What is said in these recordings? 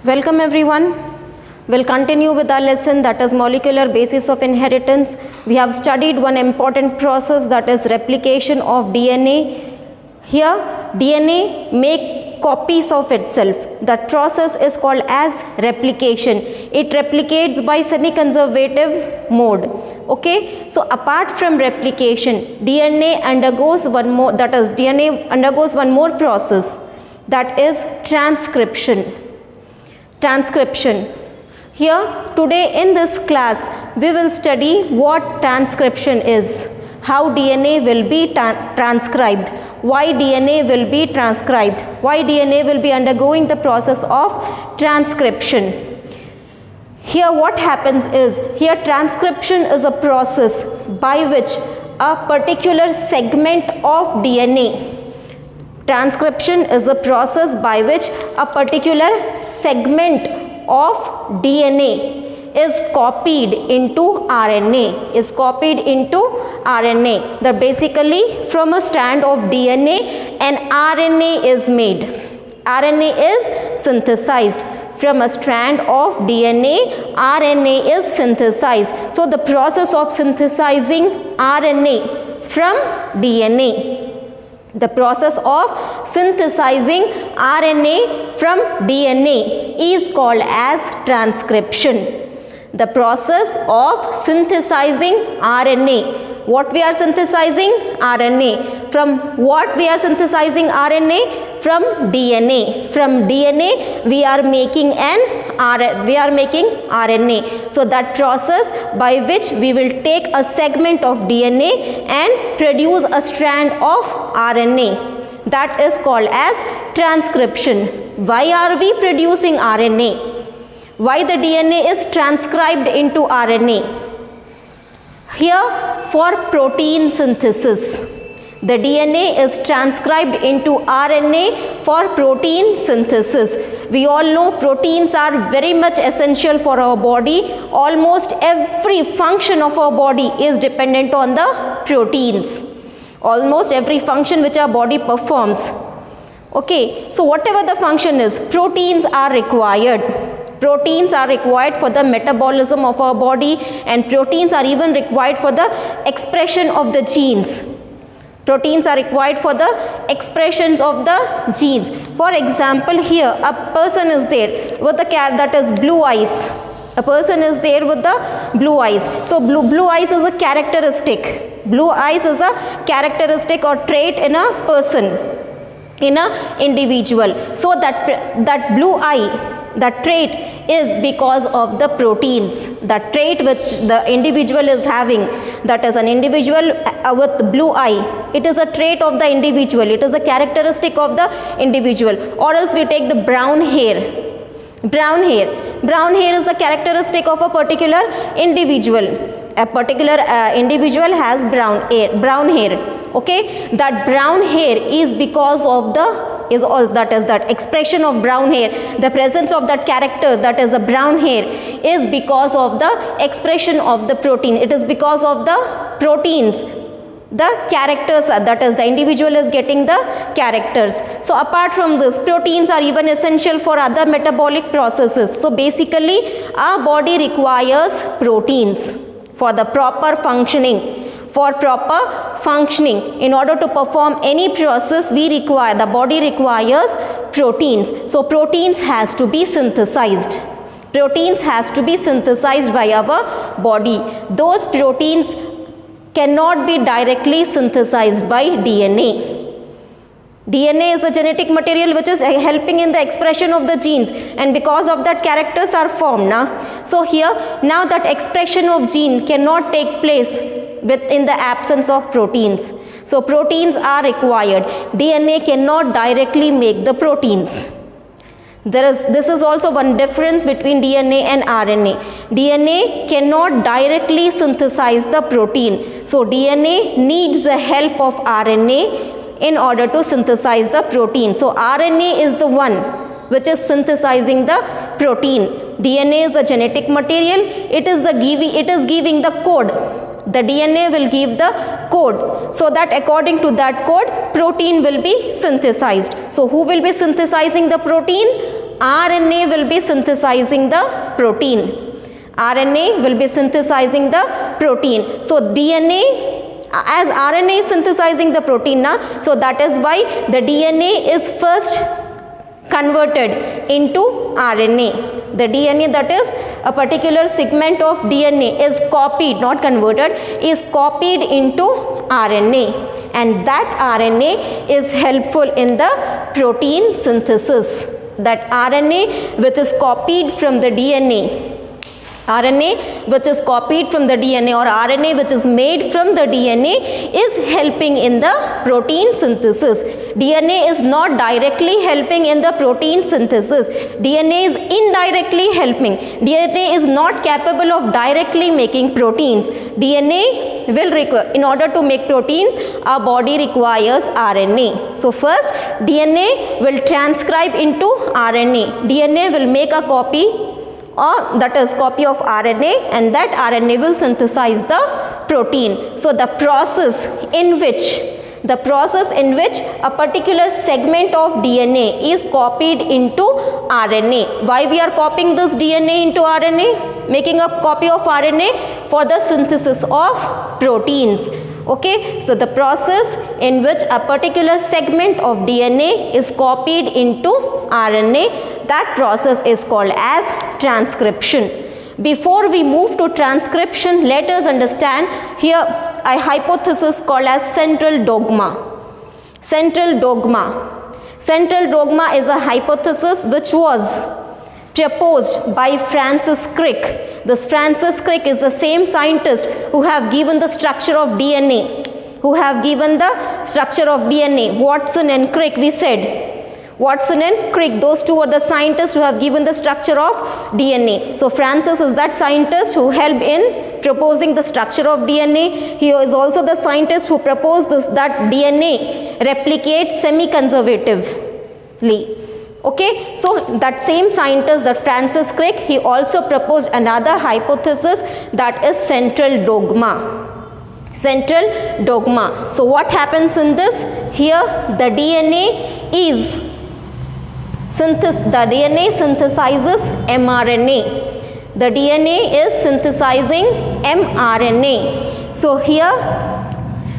Welcome everyone. We'll continue with our lesson, that is molecular basis of inheritance. We have studied one important process, that is replication of DNA. Here DNA make copies of itself. That process is called as replication. It replicates by semi-conservative mode. Okay, so apart from replication, DNA undergoes one more, that is DNA undergoes one more process, that is transcription. Here today in this class we will study what transcription is, how DNA will be transcribed, why DNA will be transcribed, why DNA will be undergoing the process of transcription. Here what happens is, here transcription is a process by which a particular segment of DNA, transcription is a process by which a particular segment of DNA is copied into RNA, that basically from a strand of DNA an RNA is made. RNA is synthesized. From a strand of DNA, RNA is synthesized. So the process of synthesizing RNA from DNA, the process of synthesizing RNA from DNA is called as transcription. The process of synthesizing RNA. What we are synthesizing? RNA. From what we are synthesizing RNA? From DNA. From DNA we are making RNA. So that process by which we will take a segment of DNA and produce a strand of RNA, that is called as transcription. Why are we producing RNA? Why the DNA is transcribed into RNA? Here for protein synthesis. The DNA is transcribed into RNA for protein synthesis. We all know proteins are very much essential for our body. Almost every function of our body is dependent on the proteins. Almost every function which our body performs. Okay, so whatever the function is, proteins are required. Proteins are required for the metabolism of our body, and proteins are even required for the expression of the genes. Proteins are required for the expressions of the genes. For example, here a person is there with the that is blue eyes. A person is there with the blue eyes. So blue eyes is a characteristic. Blue eyes is a characteristic or trait in a person, in a individual. So that blue eye, that trait is because of the proteins. That trait which the individual is having, that is an individual with blue eye, it is a trait of the individual, it is a characteristic of the individual. Or else we take the brown hair. Brown hair is the characteristic of a particular individual. A particular individual has brown hair. Okay, that brown hair is because of that expression of brown hair. The presence of that character, that is the brown hair, is because of the expression of the protein. It is because of the proteins, the characters, that is the individual is getting the characters. So apart from this, proteins are even essential for other metabolic processes. So basically our body requires proteins for the proper functioning. For proper functioning, in order to perform any process, the body requires proteins. So proteins has to be synthesized. Proteins has to be synthesized by our body. Those proteins cannot be directly synthesized by DNA. DNA is the genetic material which is helping in the expression of the genes, and because of that characters are formed. So here now that expression of gene cannot take place in the absence of proteins. So proteins are required. DNA cannot directly make the proteins. This is also one difference between DNA and RNA. DNA cannot directly synthesize the protein. So DNA needs the help of RNA in order to synthesize the protein. So RNA is the one which is synthesizing the protein. DNA is the genetic material. It is giving the code. The DNA will give the code, so that according to that code protein will be synthesized. So who will be synthesizing the protein? RNA will be synthesizing the protein. RNA will be synthesizing the protein. So DNA, as RNA is synthesizing the protein now, so that is why the DNA is first converted into RNA. The DNA, that is a particular segment of DNA, is copied, not converted, is copied into RNA, and that RNA is helpful in the protein synthesis. That RNA which is copied from the DNA, RNA which is copied from the DNA, or RNA which is made from the DNA, is helping in the protein synthesis. DNA is not directly helping in the protein synthesis. DNA is indirectly helping. DNA is not capable of directly making proteins. DNA will require, in order to make proteins, our body requires RNA. So first DNA will transcribe into RNA. DNA will make a copy, or that is copy of RNA, and that RNA will synthesize the protein. So the process in which a particular segment of DNA is copied into RNA. Why we are copying this DNA into RNA? Making a copy of RNA for the synthesis of proteins. Okay, so the process in which a particular segment of DNA is copied into RNA, that process is called as transcription. Before we move to transcription, let us understand here a hypothesis called as central dogma. Central dogma. Central dogma is a hypothesis which was proposed by Francis Crick. This Francis Crick is the same scientist who have given the structure of DNA. Watson and Crick, we said. Watson and Crick, those two are the scientists who have given the structure of DNA. So Francis is that scientist who helped in proposing the structure of DNA. He is also the scientist who proposed that DNA replicates semi-conservatively. Okay, so that same scientist, that Francis Crick, he also proposed another hypothesis, that is central dogma. Central dogma. So what happens in this? Here the DNA synthesizes mRNA. The DNA is synthesizing mRNA. So here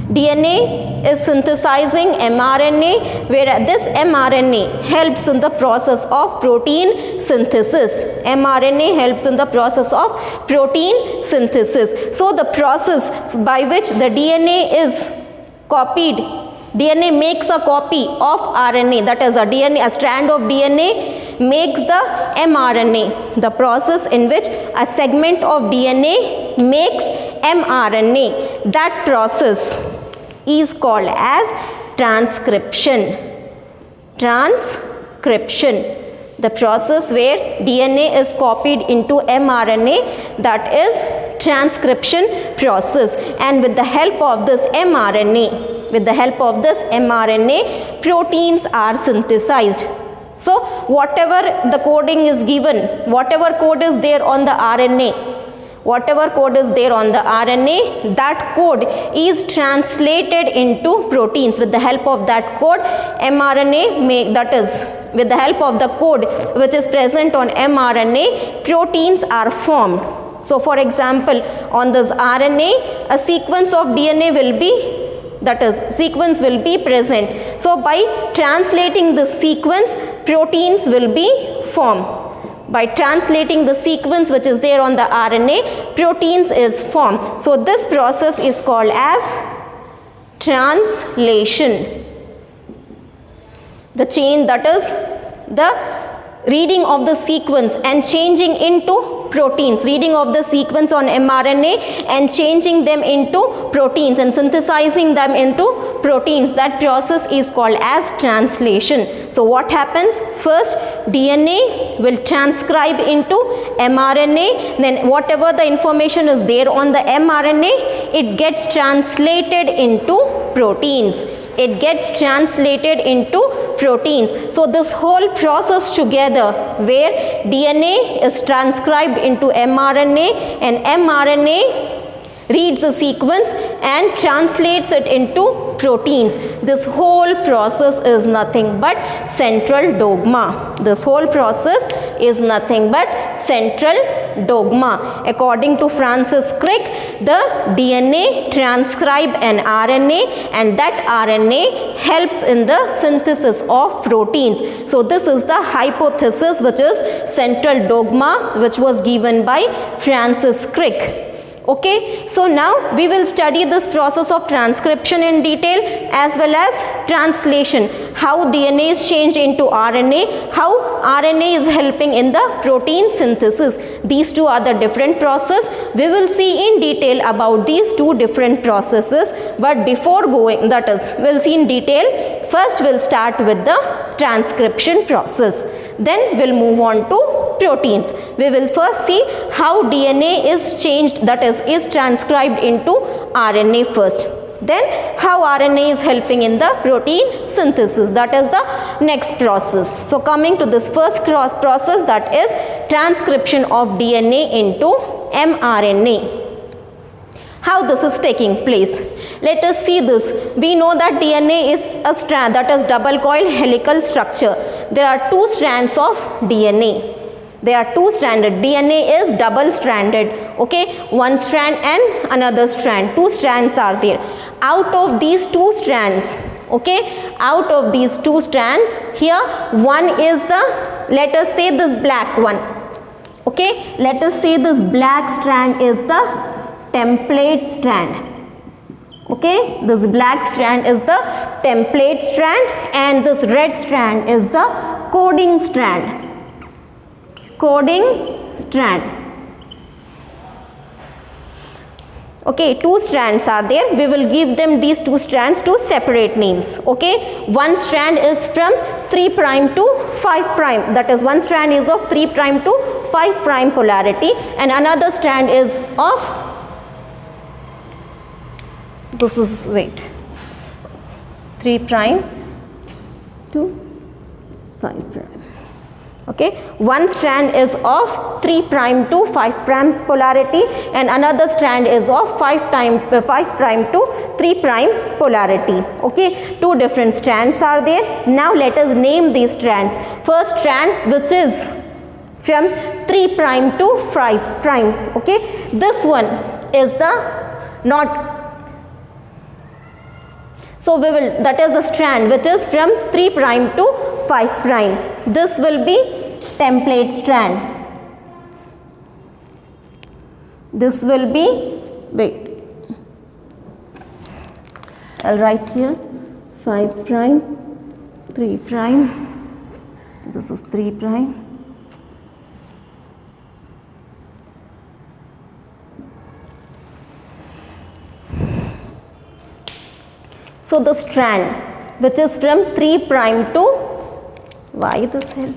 DNA is synthesizing mRNA, where this mRNA helps in the process of protein synthesis. mRNA helps in the process of protein synthesis. So the process by which the DNA is copied, DNA makes a copy of RNA, that is a strand of DNA makes the mRNA. The process in which a segment of DNA makes mRNA, that process is called as transcription. Transcription. The process where DNA is copied into mRNA, that is transcription process. And with the help of this mRNA, proteins are synthesized. So whatever the coding is given, whatever code is there on the RNA, that code is translated into proteins. With the help of that code, with the help of the code which is present on mRNA, proteins are formed. So for example, on this RNA, a sequence of DNA will be present. So by translating the sequence, proteins will be formed. By translating the sequence which is there on the RNA, proteins is formed. So this process is called as translation. The chain, that is the reading of the sequence and changing into proteins, reading of the sequence on mRNA and changing them into proteins and synthesizing them into proteins. That process is called as translation. So what happens? First, DNA will transcribe into mRNA, then whatever the information is there on the mRNA, it gets translated into proteins. So this whole process together, where DNA is transcribed into mRNA and mRNA reads the sequence and translates it into proteins. This whole process is nothing but central dogma. This whole process is nothing but central dogma. According to Francis Crick, the DNA transcribe an RNA, and that RNA helps in the synthesis of proteins. So this is the hypothesis, which is central dogma, which was given by Francis Crick. Okay, so now we will study this process of transcription in detail as well as translation, how DNA is changed into RNA, how RNA is helping in the protein synthesis. These two are the different processes. We will see in detail about these two different processes, but before going, that is, we'll see in detail. First we'll start with the transcription process. Then we'll move on to proteins. We will first see how DNA is changed, that is transcribed into RNA first. Then how RNA is helping in the protein synthesis, that is the next process. So coming to this first process, that is transcription of DNA into mRNA. How this is taking place? Let us see this. We know that DNA is a strand, that is double coiled helical structure. There are two strands of DNA. They are two stranded. DNA is double stranded. Okay, one strand and another strand. Two strands are there. Out of these two strands, okay, out of these two strands, here one is the, let us say this black one. Okay, let us say this black strand is the template strand. Okay, this black strand is the template strand, and this red strand is the coding strand. Coding strand. Okay, two strands are there. We will give them these two strands to separate names. Okay, one strand is from 3' to 5'. That is, one strand is of 3' to 5' polarity, and another strand is of, this is, wait, 3' to 5'. Okay, one strand is of 3' to 5' polarity, and another strand is of 5' to 3' polarity. Okay, two different strands are there. Now let us name these strands. First strand, which is from 3' to 5'. Okay, this one is the not. So we will, that is the strand which is from 3' to 5'. This will be template strand. This will be, wait, I'll write here 5', 3'. This is 3'. So the strand which is from 3' to, why this hell?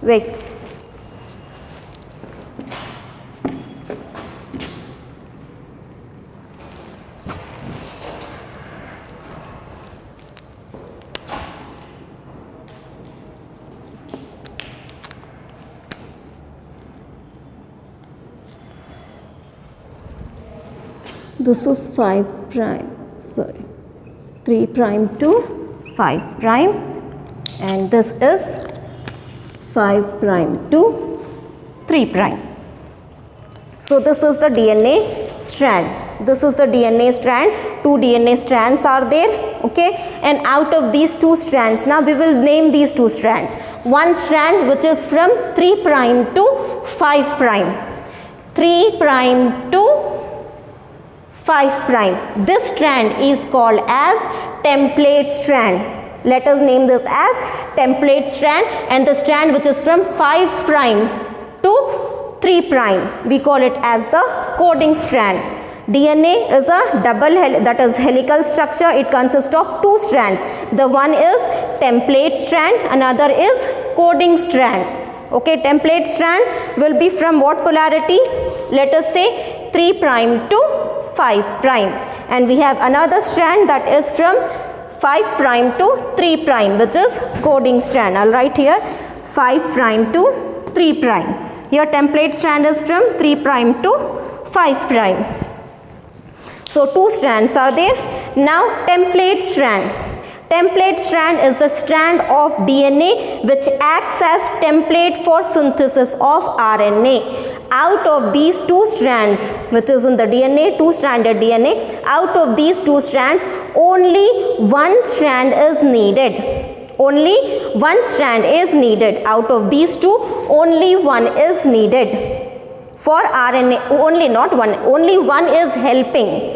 Wait. This is 5', sorry, 3' to 5', and this is 5' to 3'. So this is the DNA strand. This is the DNA strand. Two DNA strands are there. Okay, and out of these two strands, now we will name these two strands. One strand which is from 3' to 5'. 3' to 5'. This strand is called as template strand. Let us name this as template strand, and the strand which is from 5' to 3', we call it as the coding strand. DNA is a double that is helical structure. It consists of two strands. The one is template strand, another is coding strand. Okay, template strand will be from what polarity? Let us say 3' to 5'. And we have another strand that is from 5 prime to 3 prime, which is coding strand. I'll write here 5 prime to 3 prime. Here template strand is from 3 prime to 5 prime. So 2 strands are there. Now template strand. Template strand is the strand of DNA which acts as template for synthesis of RNA. Out of these 2 strands, which is in the DNA, 2-stranded DNA, out of these 2 strands, only 1 strand is needed. Only 1 strand is needed. Out of these 2, only 1 is needed. For RNA, only not one, only one is helping,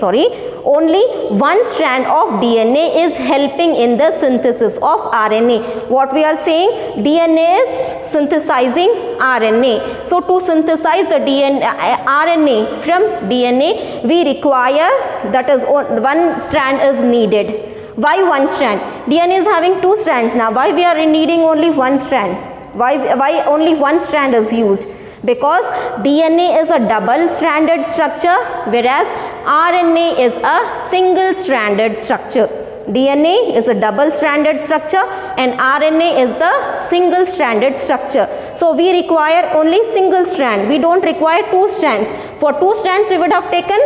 only 1 strand of DNA is helping in the synthesis of RNA. What we are saying, DNA is synthesizing RNA. So to synthesize the RNA from DNA, we require, that is 1 strand is needed. Why 1 strand? DNA is having 2 strands now. Why we are needing only 1 strand? Why only 1 strand is used? Because DNA is a double-stranded structure, whereas RNA is a single-stranded structure. DNA is a double-stranded structure and RNA is the single-stranded structure. So we require only single strand. We don't require 2 strands. For 2 strands, we would have taken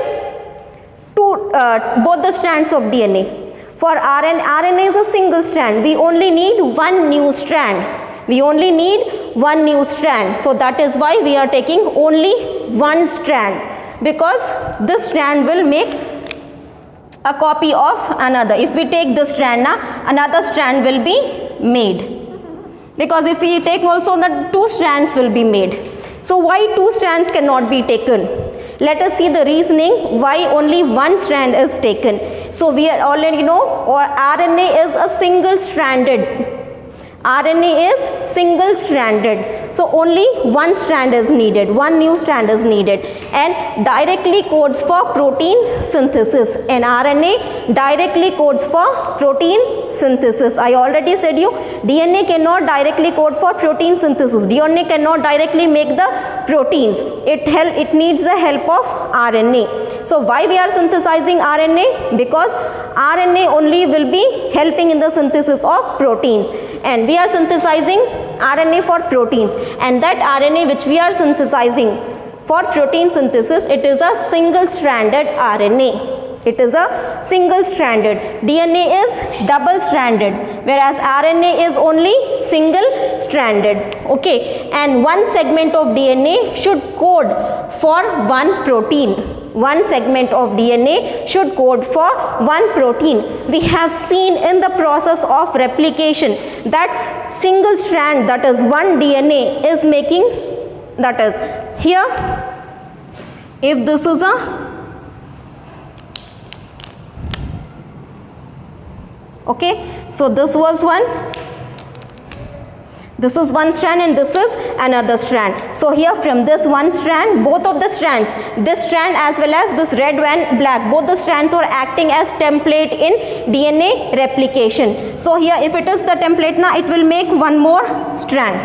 both the strands of DNA. For RNA is a single strand. We only need 1 new strand. We only need 1 new strand. So that is why we are taking only 1 strand, because this strand will make a copy of another. If we take this strand now, another strand will be made. Because if we take also, the 2 strands will be made. So why 2 strands cannot be taken? Let us see the reasoning why only 1 strand is taken. So we already know, or RNA is a single-stranded. RNA is single-stranded. So only 1 strand is needed, 1 new strand is needed, and directly codes for protein synthesis. And RNA directly codes for protein synthesis. I already said you, DNA cannot directly code for protein synthesis. DNA cannot directly make the proteins. It needs the help of RNA. So why we are synthesizing RNA? Because RNA only will be helping in the synthesis of proteins, and we are synthesizing RNA for proteins, and that RNA which we are synthesizing for protein synthesis, it is a single-stranded RNA. It is a single-stranded. DNA is double-stranded, whereas RNA is only single-stranded. Okay, and 1 segment of DNA should code for 1 protein. 1 segment of DNA should code for 1 protein. We have seen in the process of replication that single strand, that is 1 DNA, is making, that is here, if this is a, okay, so this was 1. This is 1 strand and this is another strand. So here from this 1 strand, both of the strands, this strand as well as this red and black, both the strands are acting as template in DNA replication. So here if it is the template now, it will make 1 more strand,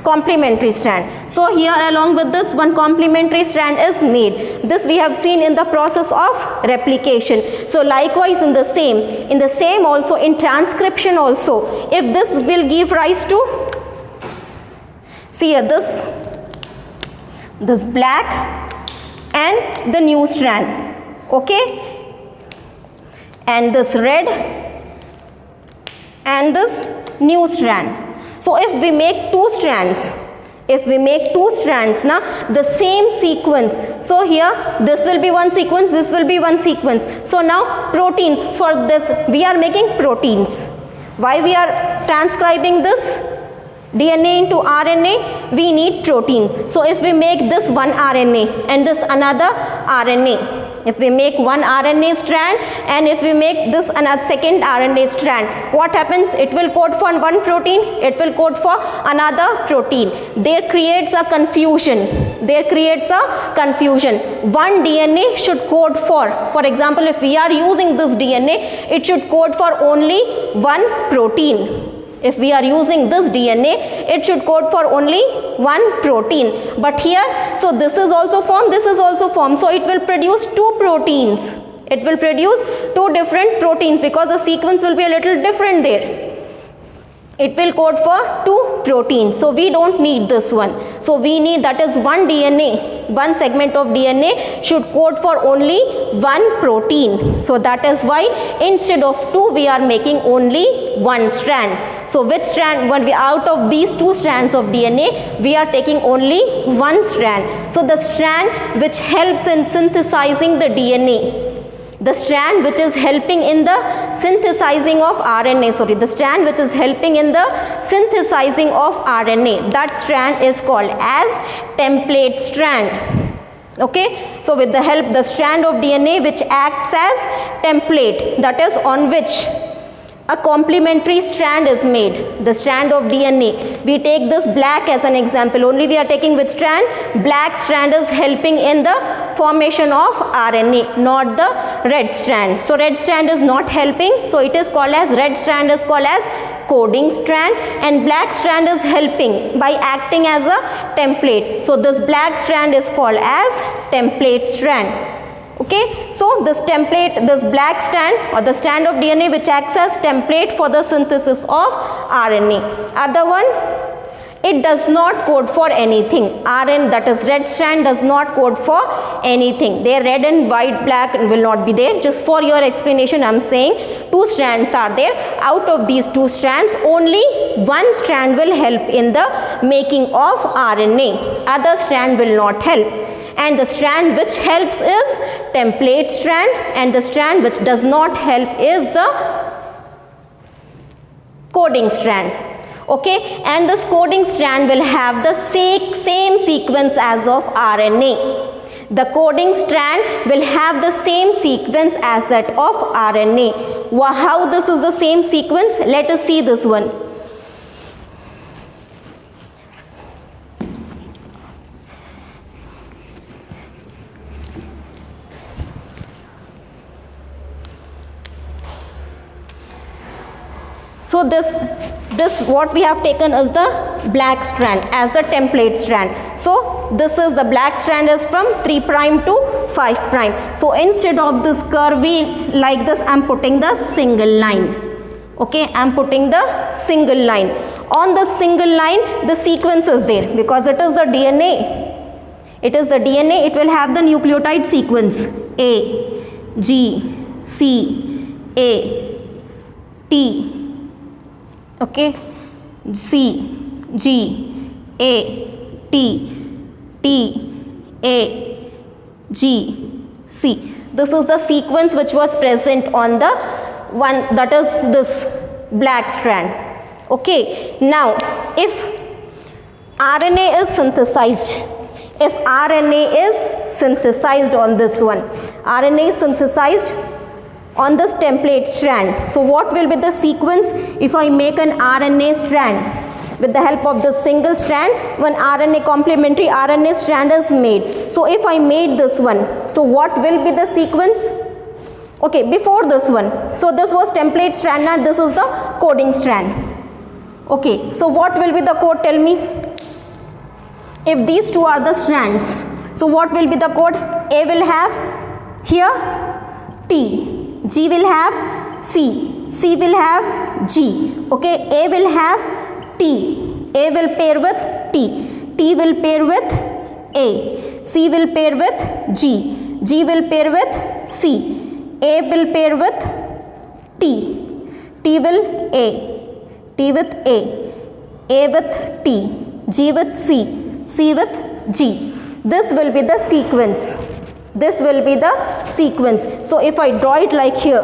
complementary strand. So here along with this 1 complementary strand is made. This we have seen in the process of replication. So likewise in the same also in transcription also, if this will give rise to, see here, this black and the new strand, okay, and this red and this new strand. So if we make 2 strands, now the same sequence, so here this will be 1 sequence, this will be 1 sequence. So now proteins, for this we are making proteins. Why we are transcribing this DNA into RNA? We need protein. So if we make this 1 RNA and this another RNA, if we make 1 RNA strand and if we make this another second RNA strand, what happens? It will code for 1 protein, it will code for another protein. There creates a confusion. 1 DNA should code for example, if we are using this DNA, it should code for only 1 protein. If we are using this DNA, it should code for only 1 protein. But here, so this is also formed, this is also formed. So it will produce 2 proteins. It will produce two different proteins because the sequence will be a little different there. It will code for two proteins. So we don't need this one. So we need, that is one DNA, one segment of DNA should code for only one protein. So that is why instead of two we are making only one strand. So which strand, when we out of these two strands of DNA, we are taking only one strand. So the strand which helps in synthesizing the DNA, the strand which is helping in the synthesizing of RNA, the strand which is helping in the synthesizing of RNA, that strand is called as template strand. Okay, so with the help, the strand of DNA which acts as template, that is on which a complementary strand is made, the strand of DNA. We take this black as an example, only we are taking which strand? Black strand is helping in the formation of RNA, not the red strand. So red strand is not helping, so it is called as, red strand is called as coding strand, and black strand is helping by acting as a template. So this black strand is called as template strand. Okay, so this template, this black strand or the strand of DNA which acts as template for the synthesis of RNA. Other one, it does not code for anything. RNA, that is red strand, does not code for anything. Their red and white, black will not be there. Just for your explanation, I am saying two strands are there. Out of these two strands, only one strand will help in the making of RNA. Other strand will not help. And the strand which helps is template strand, and the strand which does not help is the coding strand. Okay, and this coding strand will have the same sequence as of RNA. The coding strand will have the same sequence as that of RNA. How this is the same sequence? Let us see this one. So this what we have taken is the black strand as the template strand. So this is the black strand is from 3' to 5'. So instead of this curvy like this, I am putting the single line. Okay, I am putting the single line. On the single line, the sequence is there because it is the DNA. It is the DNA, it will have the nucleotide sequence A, G, C, A, T. Okay, C, G, A, T, T, A, G, C. This is the sequence which was present on the one, that is this black strand. Okay, now if RNA is synthesized, if RNA is synthesized on this one, RNA is synthesized on this template strand. So what will be the sequence if I make an RNA strand with the help of this single strand? One RNA complementary RNA strand is made. So if I made this one, so what will be the sequence? Okay, before this one, so this was template strand and this is the coding strand. Okay, so what will be the code? Tell me. If these two are the strands, so what will be the code? A will have here T, G will have C, C will have G. Okay, A will have T, A will pair with T, T will pair with A, C will pair with G, G will pair with C, A will pair with T, T will A, T with A with T, G with C, C with G. This will be the sequence. This will be the sequence. So if I draw it like here,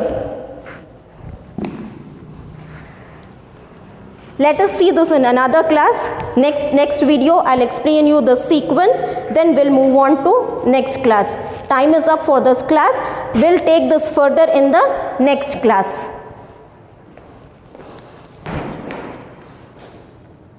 let us see this in another class. Next video I'll explain you the sequence, then we'll move on to next class. Time is up for this class. We'll take this further in the next class.